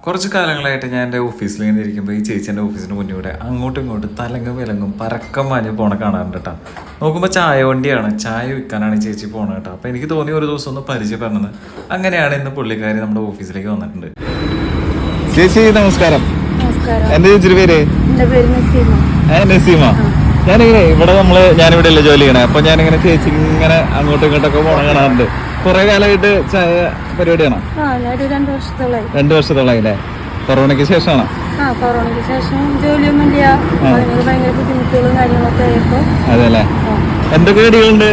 കുറച്ച് കാലങ്ങളായിട്ട് ഞാൻ എൻ്റെ ഓഫീസിൽ ഇങ്ങനെ ഇരിക്കുമ്പോൾ ഈ ചേച്ചീൻ്റെ ഓഫീസിന് മുന്നിലൂടെ അങ്ങോട്ടും ഇങ്ങോട്ടും തലങ്ങും വിലങ്ങും പരക്കം മാഞ്ഞ് പോണ കാണാറുണ്ട് കേട്ടോ. നോക്കുമ്പോൾ ചായ വണ്ടിയാണ്, ചായ വിൽക്കാനാണ് ഈ ചേച്ചി പോണത് കേട്ടോ. അപ്പോൾ എനിക്ക് തോന്നി ഒരു ദിവസം ഒന്ന് പരിചയപ്പെടുന്നത്. അങ്ങനെയാണ് ഇന്ന് പുള്ളിക്കാരി നമ്മുടെ ഓഫീസിലേക്ക് വന്നിട്ടുണ്ട്. ചേച്ചി നമസ്കാരം. എൻ്റെ ചേച്ചിയുടെ പേര്? നസീമ. ഞാനിങ്ങനെ ഞാനിവിടെ അല്ലേ ജോലി ചെയ്യണേ. അപ്പൊ ഞാനിങ്ങനെ ചേച്ചി ഇങ്ങനെ അങ്ങോട്ടും ഇങ്ങോട്ടൊക്കെ പോണ കാണാറുണ്ട്. കുറെ കാലമായിട്ട് ചായ പരിപാടിയാണോ? 2 വർഷത്തോളായി അല്ലേ? കൊറോണയ്ക്ക് ശേഷമാണോ? കൊറോണയ്ക്ക് ശേഷം ജോലിയൊന്നും ഇല്ല, ഭയങ്കര ബുദ്ധിമുട്ടുകളും കാര്യങ്ങളൊക്കെ ആയപ്പോ. അതെല്ലേ? എന്തൊക്കെ കടികളുണ്ട്?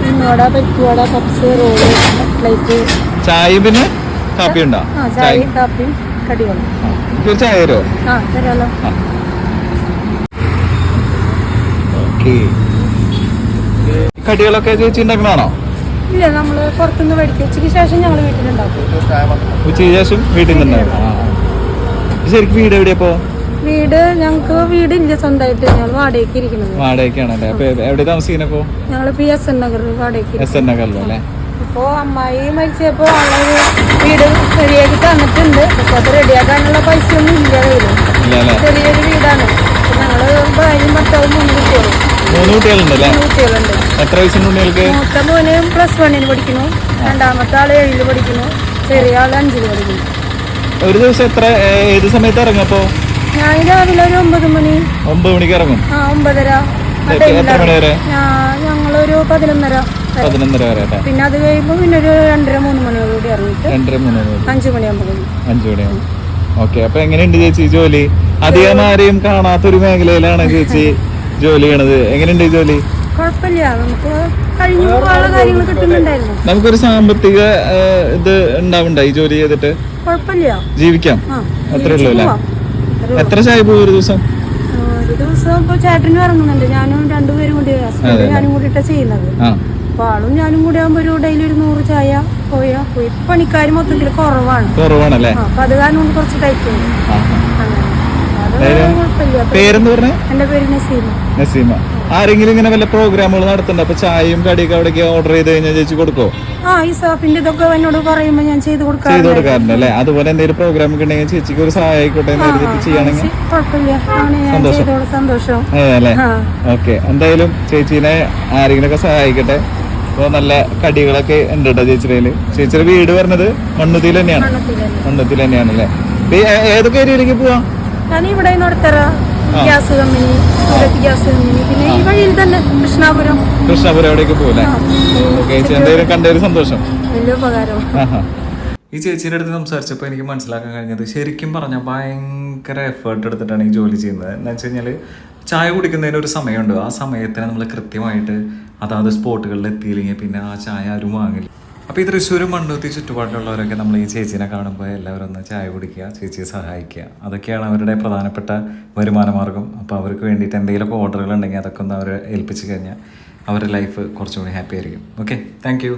ഇന്നോട, പരിപ്പുവട, പപ്സ്, റോള്, കട്ട്ലൈറ്റ്. ചായയും പിന്നെ കാപ്പി ഉണ്ടോ? ചായയും കാപ്പിയും കടികളും. ചായ തരുമോ? തരാലോ. കടികളൊക്കെ ചേച്ചി ഉണ്ടാക്കണാണോ? ഇല്ല, നമ്മള് പുറത്തുനിന്ന് മേടിക്കും. ഉച്ചയ്ക്ക് ശേഷം ഞങ്ങള് വീട്ടിലുണ്ടാക്കും. ഉച്ചയ്ക്ക് ശേഷം വീട്ടിൽ നിന്നുണ്ടാക്കും. ശരിക്കും വീട് എവിടെയാപ്പോ? വീട് ഞങ്ങക്ക് വീടില്ല സ്വന്തമായിട്ട്, ഞങ്ങൾ വാടകയ്ക്ക് ഇരിക്കുന്നത്. വാടകയ്ക്കാണല്ലേ? അപ്പൊ എവിടെ താമസിക്കുന്നപ്പോ? ഞങ്ങളിപ്പോ SN നഗർ വാടകയ്ക്ക്. SN നഗറിലല്ലേ? ഇപ്പൊ അമ്മായി മരിച്ചപ്പോ ആളൊരു വീട് റെഡിയാക്കി തന്നിട്ടുണ്ട്. പക്ഷെ അത് റെഡിയാക്കാനുള്ള പൈസ ഒന്നും ഇല്ല കയ്യില്. ചെറിയൊരു വീടാണ്. ഞങ്ങള് ഭാര്യയും ഭർത്താവും 3 കുട്ടികളും. 3 കുട്ടികളുണ്ടല്ലേ? 3 കുട്ടികളുണ്ട്. എത്ര വയസ്സുണ്ട് കുട്ടികൾക്ക്? മൂത്ത മോന് +1 പഠിക്കുന്നു, രണ്ടാമത്തെ ആള് 7 പഠിക്കുന്നു, ചെറിയ ആള് 5 പഠിക്കുന്നു. ഒരു ദിവസം ഏത് സമയത്ത് ഇറങ്ങപ്പോ? ഞാൻ രാവിലെ ഒരു 9 മണി. 9 മണിക്ക് ഇറങ്ങും? 9:30. എത്ര മണി വരെ? ഞങ്ങളൊരു 11:30 വരെ. പിന്നെ അത് കഴിയുമ്പോ പിന്നെ ഒരു 2:30-3 മണിയോടുകൂടി ഇറങ്ങിട്ട് 5 മണിയാകുമ്പോ. 5 മണിയാകും. ഓക്കെ. അപ്പൊ എങ്ങനെയുണ്ട് ചേച്ചി ജോലി? അധികം ആരെയും കാണാത്തൊരു മേഖലയിലാണ് ചേച്ചി ജോലി ചെയ്യണത്. എങ്ങനെയുണ്ട് ഈ ജോലി? കുഴപ്പമില്ല, നമുക്ക് കഴിഞ്ഞു പോകാനുള്ള കാര്യങ്ങൾ കിട്ടുന്നുണ്ടായിരുന്നു. നമുക്കൊരു സാമ്പത്തിക ഇത് ഉണ്ടാവണ്ട ഈ ജോലി ചെയ്തിട്ട്? കുഴപ്പമില്ല, ജീവിക്കാം. അത്രേ ഉള്ളൂ അല്ലേ? എത്ര ചായ പോകും ഒരു ദിവസം? ഒരു ദിവസം ഇപ്പൊ ചേട്ടനും ഇറങ്ങുന്നുണ്ട്, ഞാനും 2 പേരും കൂടി, ഞാനും കൂടിയിട്ടാ ചെയ്യുന്നത്. അപ്പൊ ആളും ഞാനും കൂടി ആകുമ്പോ ഒരു ഡെയിലി ഒരു 100 ചായ പോയി. പണിക്കാർ മൊത്തത്തിൽ കുറവാണല്ലേ? അപ്പൊ അത് കാരണം കൊണ്ട് കുറച്ച് ടൈറ്റുണ്ട്. പേരെന്ന് പറഞ്ഞ? എന്റെ പേര് നസീമ. ആരെങ്കിലും ഇങ്ങനെ വല്ല പ്രോഗ്രാമുകൾ നടത്തണ്ട? അപ്പൊ ചായയും കടിയൊക്കെ അവിടേക്ക് ഓർഡർ ചെയ്ത് കഴിഞ്ഞാൽ ചേച്ചി കൊടുക്കോ? ഈ സാഫിന്റെ ഇതൊക്കെ എന്നോട് പറയുമ്പോ ഞാൻ ചെയ്ത് കൊടുക്കാറുണ്ട് അല്ലേ? അതുപോലെ എന്തെങ്കിലും പ്രോഗ്രാം ഒക്കെ ഉണ്ടെങ്കിൽ ചേച്ചിക്ക് ഒരു സഹായം ആയിക്കോട്ടെ ചെയ്യണമെങ്കിൽ സന്തോഷം അല്ലേ? ഓക്കെ. എന്തായാലും ചേച്ചീനെ ആരെങ്കിലും ഒക്കെ സഹായിക്കട്ടെ. അപ്പൊ നല്ല കടികളൊക്കെ ഉണ്ട് കേട്ടോ ചേച്ചിയുടെ. ചേച്ചിയുടെ വീട് പറഞ്ഞത് മണ്ണുത്തിയിൽ തന്നെയാണല്ലേ? ഏതൊക്കെ ഏരിയയിലേക്ക് പോവാ? ഞാൻ ഇവിടെ ഗ്യാസ് കമ്പനി, പിന്നെ ഈ വഴിയിൽ തന്നെ കൃഷ്ണാപുരം എവിടേക്ക് പോലെ. എന്തായാലും കണ്ടൊരു സന്തോഷം, വലിയ ഉപകാരം. ഈ ചേച്ചീൻ്റെ അടുത്ത് സംസാരിച്ചപ്പോൾ എനിക്ക് മനസ്സിലാക്കാൻ കഴിഞ്ഞത് ശരിക്കും പറഞ്ഞാൽ ഭയങ്കര എഫേർട്ട് എടുത്തിട്ടാണ് ഈ ജോലി ചെയ്യുന്നത്. എന്ന് വെച്ച് കഴിഞ്ഞാൽ ചായ കുടിക്കുന്നതിന് ഒരു സമയമുണ്ട്. ആ സമയത്തിന് നമ്മൾ കൃത്യമായിട്ട് അതാത് സ്പോട്ടുകളിൽ എത്തിയില്ലെങ്കിൽ പിന്നെ ആ ചായ ആരും വാങ്ങില്ല. അപ്പോൾ ഈ തൃശ്ശൂർ മണ്ണുത്തി ചുറ്റുപാടിലുള്ളവരൊക്കെ നമ്മൾ ഈ ചേച്ചീനെ കാണുമ്പോൾ എല്ലാവരും ഒന്ന് ചായ കുടിക്കുക, ചേച്ചിയെ സഹായിക്കുക, അതൊക്കെയാണ് അവരുടെ പ്രധാനപ്പെട്ട വരുമാന മാർഗം. അപ്പോൾ അവർക്ക് വേണ്ടിയിട്ട് എന്തെങ്കിലുമൊക്കെ ഓർഡറുകൾ ഉണ്ടെങ്കിൽ അതൊക്കെ ഒന്ന് അവരെ ഏൽപ്പിച്ച് കഴിഞ്ഞാൽ അവരുടെ ലൈഫ് കുറച്ചുകൂടി ഹാപ്പി ആയിരിക്കും. Okay, thank you.